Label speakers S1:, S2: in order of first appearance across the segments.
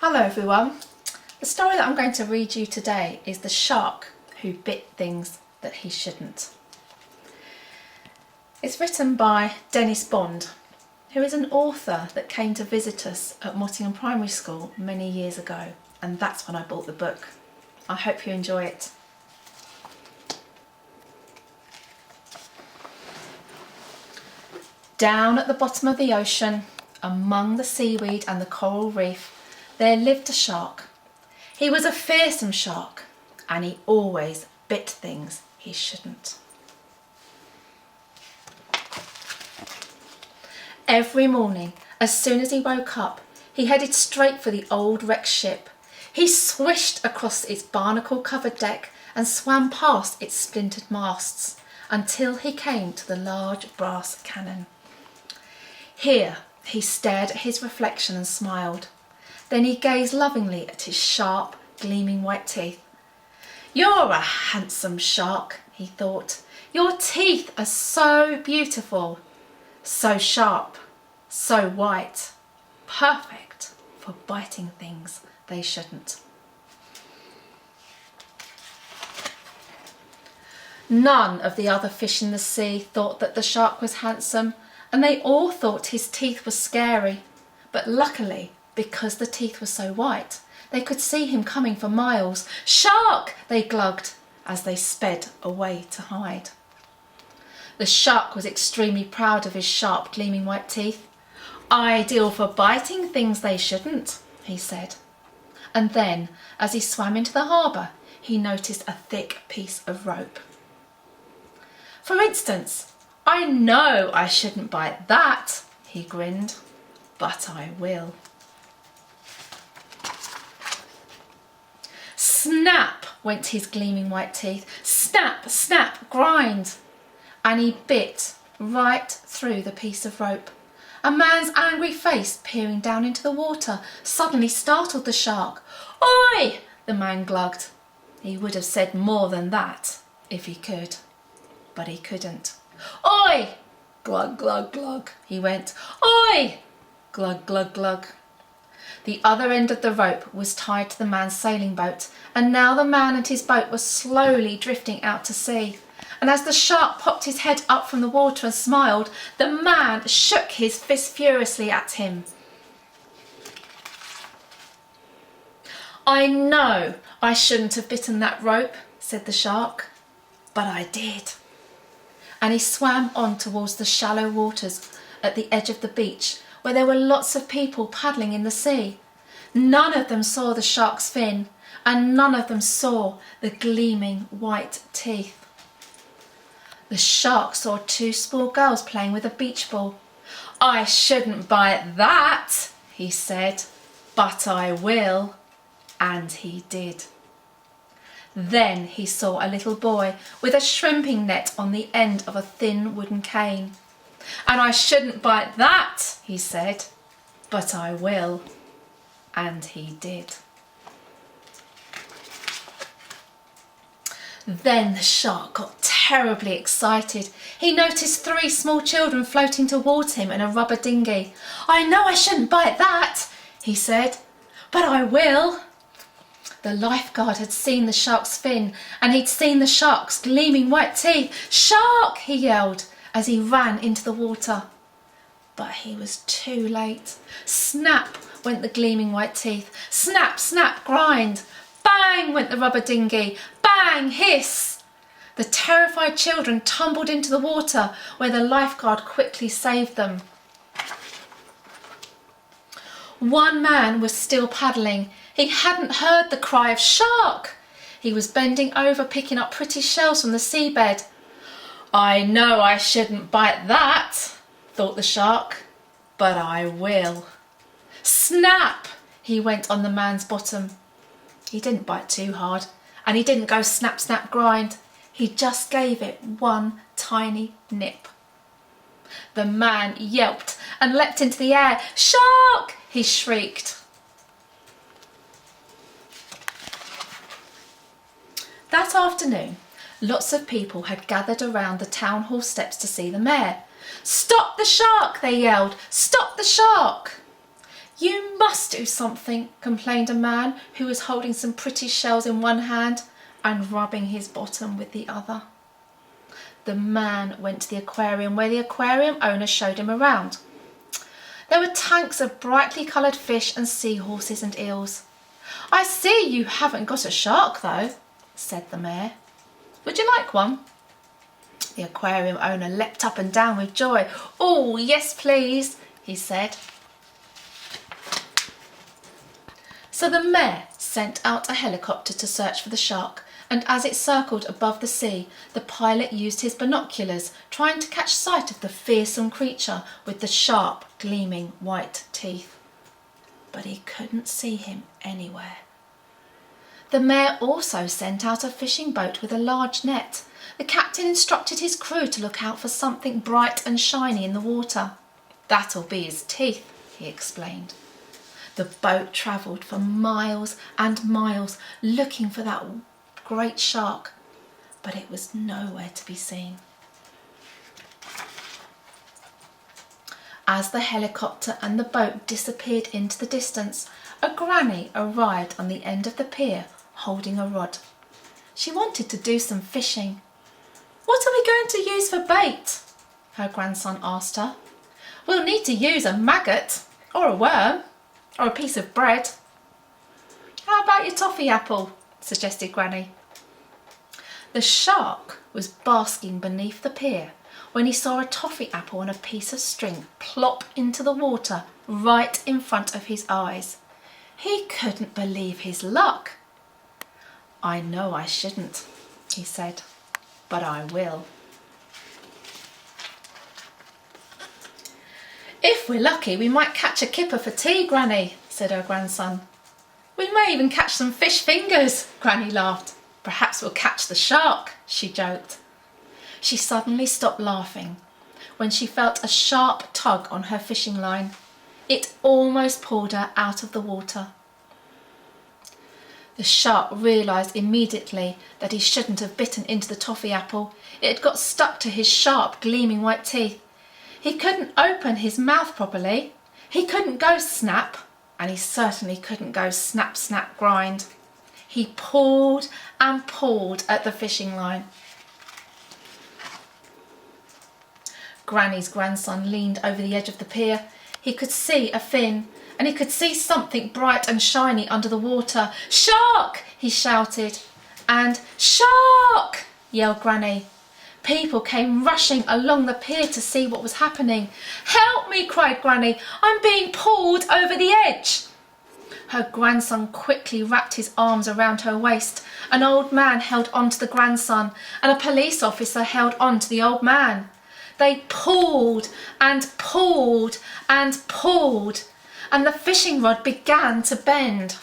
S1: Hello everyone. The story that I'm going to read you today is The Shark Who Bit Things That He Shouldn't. It's written by Dennis Bond, who is an author that came to visit us at Mottingham Primary School many years ago, and that's when I bought the book. I hope you enjoy it. Down at the bottom of the ocean, among the seaweed and the coral reef, there lived a shark. He was a fearsome shark, and he always bit things he shouldn't. Every morning, as soon as he woke up, he headed straight for the old wrecked ship. He swished across its barnacle-covered deck and swam past its splintered masts until he came to the large brass cannon. Here, he stared at his reflection and smiled. Then he gazed lovingly at his sharp, gleaming white teeth. "You're a handsome shark," he thought. "Your teeth are so beautiful, so sharp, so white, perfect for biting things they shouldn't." None of the other fish in the sea thought that the shark was handsome, and they all thought his teeth were scary. But luckily, because the teeth were so white, they could see him coming for miles. "Shark!" they glugged as they sped away to hide. The shark was extremely proud of his sharp, gleaming white teeth. "Ideal for biting things they shouldn't," he said. And then, as he swam into the harbour, he noticed a thick piece of rope. "For instance, I know I shouldn't bite that," he grinned, "but I will." Snap went his gleaming white teeth. Snap, snap, grind. And he bit right through the piece of rope. A man's angry face peering down into the water suddenly startled the shark. "Oi!" the man glugged. He would have said more than that if he could, but he couldn't. "Oi!" Glug, glug, glug, he went. "Oi!" Glug, glug, glug. The other end of the rope was tied to the man's sailing boat, and now the man and his boat were slowly drifting out to sea. And as the shark popped his head up from the water and smiled, the man shook his fist furiously at him. "I know I shouldn't have bitten that rope," said the shark, "but I did." And he swam on towards the shallow waters at the edge of the beach, where there were lots of people paddling in the sea. None of them saw the shark's fin, and none of them saw the gleaming white teeth. The shark saw two small girls playing with a beach ball. "I shouldn't bite that," he said, "but I will." And he did. Then he saw a little boy with a shrimping net on the end of a thin wooden cane. "And I shouldn't bite that," he said, "but I will." And he did. Then the shark got terribly excited. He noticed three small children floating towards him in a rubber dinghy. "I know I shouldn't bite that," he said, "but I will." The lifeguard had seen the shark's fin, and he'd seen the shark's gleaming white teeth. "Shark!" he yelled as he ran into the water. But he was too late. Snap went the gleaming white teeth. Snap, snap, grind. Bang went the rubber dinghy. Bang, hiss. The terrified children tumbled into the water, where the lifeguard quickly saved them. One man was still paddling. He hadn't heard the cry of "Shark!" He was bending over, picking up pretty shells from the seabed. "I know I shouldn't bite that," thought the shark, "but I will." Snap! He went on the man's bottom. He didn't bite too hard, and he didn't go snap, snap, grind. He just gave it one tiny nip. The man yelped and leapt into the air. "Shark!" he shrieked. That afternoon, lots of people had gathered around the town hall steps to see the mayor. "Stop the shark!" they yelled. "Stop the shark!" "You must do something," complained a man who was holding some pretty shells in one hand and rubbing his bottom with the other. The man went to the aquarium where the aquarium owner showed him around. There were tanks of brightly coloured fish and seahorses and eels. "I see you haven't got a shark though," said the mayor. "Would you like one?" The aquarium owner leapt up and down with joy. "Oh, yes, please," he said. So the mayor sent out a helicopter to search for the shark, and as it circled above the sea, the pilot used his binoculars, trying to catch sight of the fearsome creature with the sharp, gleaming white teeth. But he couldn't see him anywhere. The mayor also sent out a fishing boat with a large net. The captain instructed his crew to look out for something bright and shiny in the water. "That'll be his teeth," he explained. The boat travelled for miles and miles looking for that great shark, but it was nowhere to be seen. As the helicopter and the boat disappeared into the distance, a granny arrived on the end of the pier holding a rod. She wanted to do some fishing. "What are we going to use for bait?" her grandson asked her. "We'll need to use a maggot, or a worm, or a piece of bread." "How about your toffee apple?" suggested Granny. The shark was basking beneath the pier when he saw a toffee apple and a piece of string plop into the water right in front of his eyes. He couldn't believe his luck. "I know I shouldn't," he said, "but I will." "If we're lucky, we might catch a kipper for tea, Granny," said her grandson. "We may even catch some fish fingers," Granny laughed. "Perhaps we'll catch the shark," she joked. She suddenly stopped laughing when she felt a sharp tug on her fishing line. It almost pulled her out of the water. The shark realised immediately that he shouldn't have bitten into the toffee apple. It had got stuck to his sharp, gleaming white teeth. He couldn't open his mouth properly. He couldn't go snap, and he certainly couldn't go snap, snap, grind. He pulled and pulled at the fishing line. Granny's grandson leaned over the edge of the pier. He could see a fin, and he could see something bright and shiny under the water. "Shark!" he shouted. And "Shark!" yelled Granny. People came rushing along the pier to see what was happening. "Help me!" cried Granny. "I'm being pulled over the edge." Her grandson quickly wrapped his arms around her waist. An old man held on to the grandson, and a police officer held on to the old man. They pulled and pulled and pulled, and the fishing rod began to bend.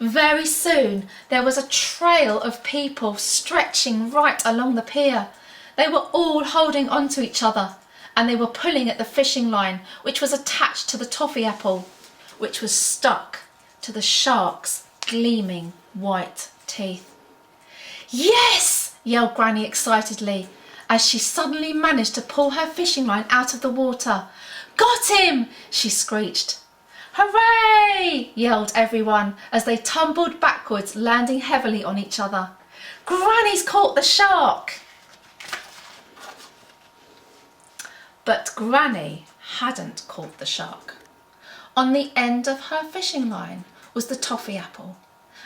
S1: Very soon there was a trail of people stretching right along the pier. They were all holding on to each other, and they were pulling at the fishing line, which was attached to the toffee apple, which was stuck to the shark's gleaming white teeth. "Yes!" yelled Granny excitedly, as she suddenly managed to pull her fishing line out of the water. "Got him!" she screeched. "Hooray!" yelled everyone as they tumbled backwards, landing heavily on each other. "Granny's caught the shark!" But Granny hadn't caught the shark. On the end of her fishing line was the toffee apple,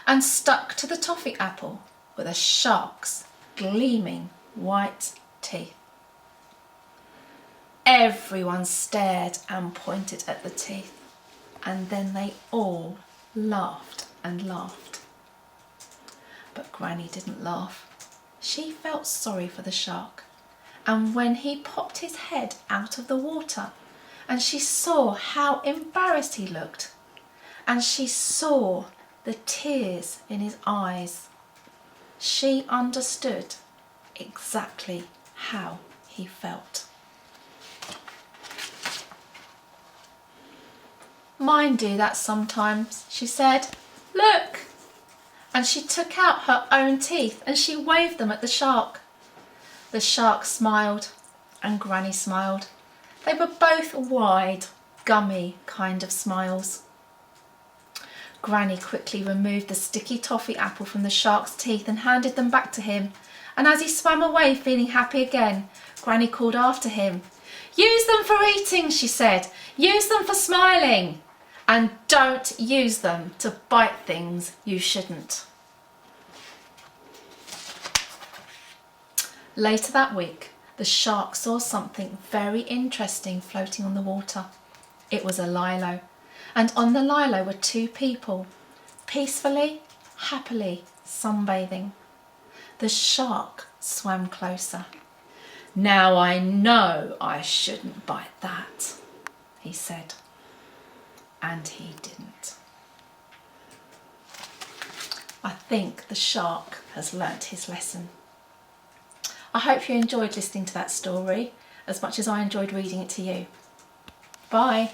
S1: and stuck to the toffee apple were the shark's gleaming white teeth. Everyone stared and pointed at the teeth, and then they all laughed and laughed. But Granny didn't laugh. She felt sorry for the shark, and when he popped his head out of the water, and she saw how embarrassed he looked, and she saw the tears in his eyes, she understood exactly how he felt. "Mine do that sometimes," she said. "Look!" And she took out her own teeth and she waved them at the shark. The shark smiled, and Granny smiled. They were both wide, gummy kind of smiles. Granny quickly removed the sticky toffee apple from the shark's teeth and handed them back to him. And as he swam away feeling happy again, Granny called after him. "Use them for eating," she said. "Use them for smiling. And don't use them to bite things you shouldn't." Later that week, the shark saw something very interesting floating on the water. It was a lilo, and on the lilo were two people, peacefully, happily sunbathing. The shark swam closer. "Now I know I shouldn't bite that," he said. And he didn't. I think the shark has learnt his lesson. I hope you enjoyed listening to that story as much as I enjoyed reading it to you. Bye.